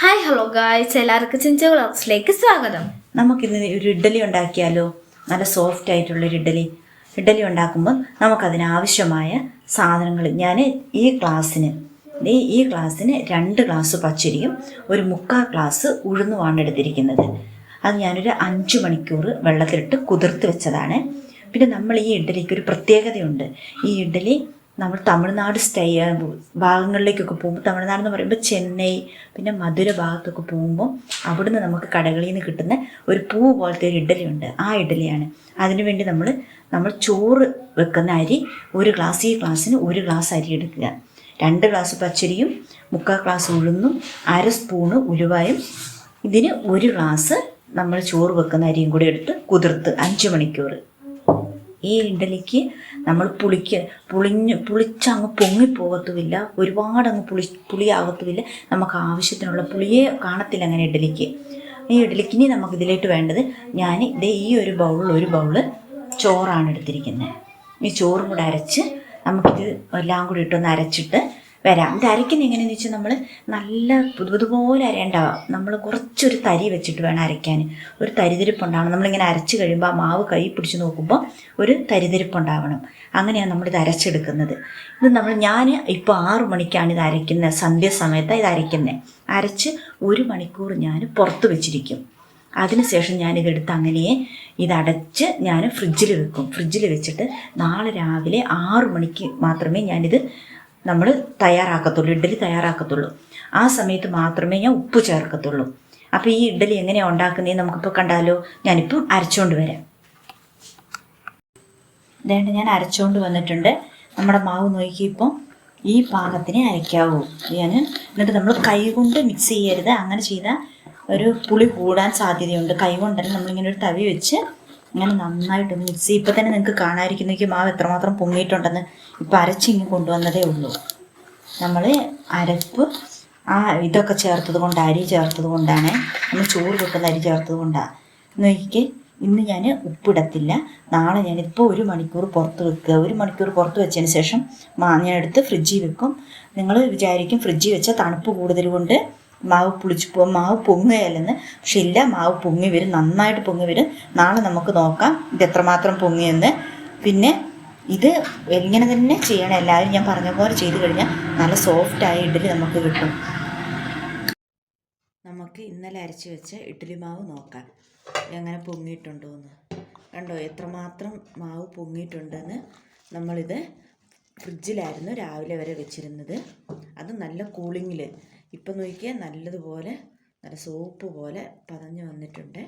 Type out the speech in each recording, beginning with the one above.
Hi hello guys, എല്ലാവർക്കും ചിഞ്ചു വ്ളോഗ്സിലേക്ക് സ്വാഗതം. നമുക്കിന്ന് ഒരു ഇഡ്ഡലി ഉണ്ടാക്കിയാലോ? നല്ല സോഫ്റ്റ് ആയിട്ടുള്ളൊരു ഇഡ്ഡലി ഉണ്ടാക്കുമ്പോൾ നമുക്കതിനാവശ്യമായ സാധനങ്ങൾ ഞാൻ ഈ ക്ലാസ്സിന് 2 ഗ്ലാസ് പച്ചരിയും ഒരു 3/4 ഗ്ലാസ് ഉഴുന്നുമാണ് എടുത്തിരിക്കുന്നത്. അത് ഞാനൊരു 5 മണിക്കൂർ വെള്ളത്തിലിട്ട് കുതിർത്ത് വെച്ചതാണ്. പിന്നെ നമ്മൾ ഈ ഇഡ്ഡലിക്ക് ഒരു പ്രത്യേകതയുണ്ട്. ഈ ഇഡ്ഡലി നമ്മൾ തമിഴ്നാട് ഭാഗങ്ങളിലേക്കൊക്കെ പോകുമ്പോൾ, തമിഴ്നാട് എന്ന് പറയുമ്പോൾ ചെന്നൈ, പിന്നെ മധുര ഭാഗത്തൊക്കെ പോകുമ്പോൾ അവിടുന്ന് നമുക്ക് കടകളിൽ നിന്ന് കിട്ടുന്ന ഒരു പൂ പോലത്തെ ഒരു ഇഡ്ഡലിയുണ്ട്. ആ ഇഡ്ഡലിയാണ്. അതിനുവേണ്ടി നമ്മൾ ചോറ് വെക്കുന്ന അരി ഒരു ഗ്ലാസ്, ഈ ഗ്ലാസ്സിന് 1 ഗ്ലാസ് അരി എടുക്കുക. 2 ഗ്ലാസ് പച്ചരിയും 3/4 ഗ്ലാസ് ഉഴുന്നും 1/2 സ്പൂണ് ഉലുവയും ഇതിന് 1 ഗ്ലാസ് നമ്മൾ ചോറ് വെക്കുന്ന അരിയും കൂടി എടുത്ത് കുതിർത്ത് 5 മണിക്കൂർ. ഈ ഇഡ്ഡലിക്ക് നമ്മൾ പുളിച്ചങ്ങ് പൊങ്ങിപ്പോകത്തുമില്ല, ഒരുപാടങ്ങ് പുളിയാകത്തുമില്ല. നമുക്ക് ആവശ്യത്തിനുള്ള പുളിയെ കാണത്തില്ല അങ്ങനെ ഇഡ്ഡലിക്ക്. ഈ ഇഡ്ഡലിക്ക് ഇനി നമുക്ക് ഇതിലേക്ക് വേണ്ടത്, ഞാൻ ഈ ഒരു ബൗള് ചോറാണ് എടുത്തിരിക്കുന്നത്. ഈ ചോറും കൂടെ അരച്ച് നമുക്കിത് എല്ലാം കൂടി ഇട്ടൊന്ന് അരച്ചിട്ട് വരാം. ഇത് അരയ്ക്കുന്നത് എങ്ങനെയാണെന്ന് വെച്ചാൽ നമ്മൾ നല്ല പുതുപോലെ അരേണ്ടാവാം. നമ്മൾ കുറച്ചൊരു തരി വെച്ചിട്ട് വേണം അരയ്ക്കാൻ. ഒരു തരിതിരിപ്പുണ്ടാവണം. നമ്മളിങ്ങനെ അരച്ച് കഴിയുമ്പോൾ ആ മാവ് കൈ പിടിച്ച് നോക്കുമ്പോൾ ഒരു തരിതിരിപ്പുണ്ടാവണം. അങ്ങനെയാണ് നമ്മളിത് അരച്ചെടുക്കുന്നത്. ഞാൻ ഇപ്പോൾ 6 മണിക്കാണ് ഇത് അരയ്ക്കുന്നത്. സന്ധ്യാസമയത്താണ് ഇത് അരയ്ക്കുന്നത്. അരച്ച് 1 മണിക്കൂർ ഞാൻ പുറത്ത് വെച്ചിരിക്കും. അതിനുശേഷം ഞാനിതെടുത്ത് അങ്ങനെ ഇതടച്ച് ഞാൻ ഫ്രിഡ്ജിൽ വെക്കും. ഫ്രിഡ്ജിൽ വെച്ചിട്ട് നാളെ രാവിലെ 6 മണിക്ക് മാത്രമേ ഞാനിത് ഇഡ്ഡലി തയ്യാറാക്കത്തുള്ളൂ. ആ സമയത്ത് മാത്രമേ ഞാൻ ഉപ്പ് ചേർക്കത്തുള്ളൂ. അപ്പോൾ ഈ ഇഡ്ഡലി എങ്ങനെയാണ് ഉണ്ടാക്കുന്നതെന്ന് നമുക്കിപ്പോൾ കണ്ടാലോ? ഞാനിപ്പോൾ അരച്ചുകൊണ്ട് വരാം. ഇതേണ്ട, ഞാൻ അരച്ചുകൊണ്ട് വന്നിട്ടുണ്ട്. നമ്മുടെ മാവ് നോക്കിയപ്പോൾ ഈ പാകത്തിനെ അരയ്ക്കാവൂ. എന്നിട്ട് നമ്മൾ കൈ കൊണ്ട് മിക്സ് ചെയ്യരുത്. അങ്ങനെ ചെയ്താൽ ഒരു പുളി കൂടാൻ സാധ്യതയുണ്ട്. കൈ കൊണ്ടല്ല, നമ്മളിങ്ങനെ ഒരു തവി വെച്ച് അങ്ങനെ നന്നായിട്ടൊന്ന് മിക്സ് ചെയ്യും. ഇപ്പോൾ തന്നെ നിങ്ങൾക്ക് കാണാതിരിക്കുന്നേക്ക് മാവ് എത്രമാത്രം പൊങ്ങിയിട്ടുണ്ടെന്ന്. ഇപ്പോൾ അരച്ചിങ്ങ് കൊണ്ടുവന്നതേ ഉള്ളൂ. നമ്മൾ അരപ്പ് ഇതൊക്കെ ചേർത്തത് കൊണ്ട്, അരി ചേർത്തത് കൊണ്ടാണ്, നമ്മൾ ചോറ് വെക്കുന്ന അരി ചേർത്തത് കൊണ്ടാണ്. നോക്കിക്കേ, ഇന്ന് ഞാൻ ഉപ്പിടത്തില്ല. നാളെ ഞാനിപ്പോൾ 1 മണിക്കൂർ പുറത്ത് വെക്കുക. 1 മണിക്കൂർ പുറത്ത് വെച്ചതിന് ശേഷം ഞാൻ എടുത്ത് ഫ്രിഡ്ജിൽ വെക്കും. നിങ്ങൾ വിചാരിക്കും ഫ്രിഡ്ജിൽ വെച്ചാൽ തണുപ്പ് കൂടുതൽ കൊണ്ട് മാവ് മാവ് പൊങ്ങുകയല്ലെന്ന്. പക്ഷെ ഇല്ല, മാവ് പൊങ്ങി വരും, നന്നായിട്ട് പൊങ്ങി വരും. നാളെ നമുക്ക് നോക്കാം ഇത് എത്രമാത്രം പൊങ്ങിയെന്ന്. പിന്നെ ഇത് ഇങ്ങനെ തന്നെ ചെയ്യണം. എല്ലാവരും ഞാൻ പറഞ്ഞ പോലെ ചെയ്ത് കഴിഞ്ഞാൽ നല്ല സോഫ്റ്റായ ഇഡ്ഡലി നമുക്ക് കിട്ടും. നമുക്ക് ഇന്നലെ അരച്ച് വെച്ച ഇഡ്ഡലി മാവ് നോക്കാം എങ്ങനെ പൊങ്ങിയിട്ടുണ്ടോ എന്ന്. കണ്ടോ എത്രമാത്രം മാവ് പൊങ്ങിയിട്ടുണ്ടെന്ന്. നമ്മളിത് ഫ്രിഡ്ജിലായിരുന്നു രാവിലെ വരെ വെച്ചിരുന്നത്. അത് നല്ല കൂളിങ്ങിൽ. ഇപ്പം നോക്കിയാൽ നല്ലതുപോലെ നല്ല സോപ്പ് പോലെ പതഞ്ഞ് വന്നിട്ടുണ്ട്.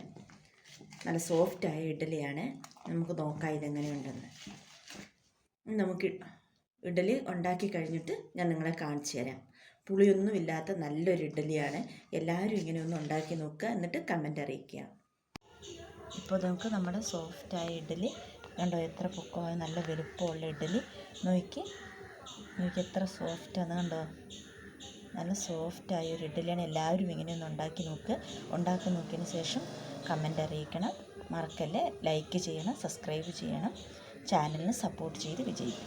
നല്ല സോഫ്റ്റായ ഇഡ്ഡലിയാണ്. നമുക്ക് നോക്കാം ഇതെങ്ങനെയുണ്ടെന്ന്. നമുക്ക് ഇഡ്ഡലി ഉണ്ടാക്കി കഴിഞ്ഞിട്ട് ഞാൻ നിങ്ങളെ കാണിച്ചു തരാം. പുളിയൊന്നുമില്ലാത്ത നല്ലൊരു ഇഡ്ഡലിയാണ്. എല്ലാവരും ഇങ്ങനെ ഒന്ന് ഉണ്ടാക്കി നോക്കുക, എന്നിട്ട് കമൻ്റ് അറിയിക്കുക. ഇപ്പോൾ നമുക്ക് നമ്മുടെ സോഫ്റ്റായ ഇഡ്ഡലി കണ്ടോ, എത്ര പൊക്കമായ നല്ല വലുപ്പമുള്ള ഇഡ്ഡലി. നോക്കി എത്ര സോഫ്റ്റാന്ന് കണ്ടോ. നല്ല സോഫ്റ്റായ ഒരു ഇഡ്ഡലിയാണ്. എല്ലാവരും ഇങ്ങനെയൊന്ന് ഉണ്ടാക്കി നോക്കിയതിന് ശേഷം കമൻ്റ് അറിയിക്കണം. മറക്കല്ലേ, ലൈക്ക് ചെയ്യണം, സബ്സ്ക്രൈബ് ചെയ്യണം. ചാനലിന് സപ്പോർട്ട് ചെയ്ത് വിജയിക്കും.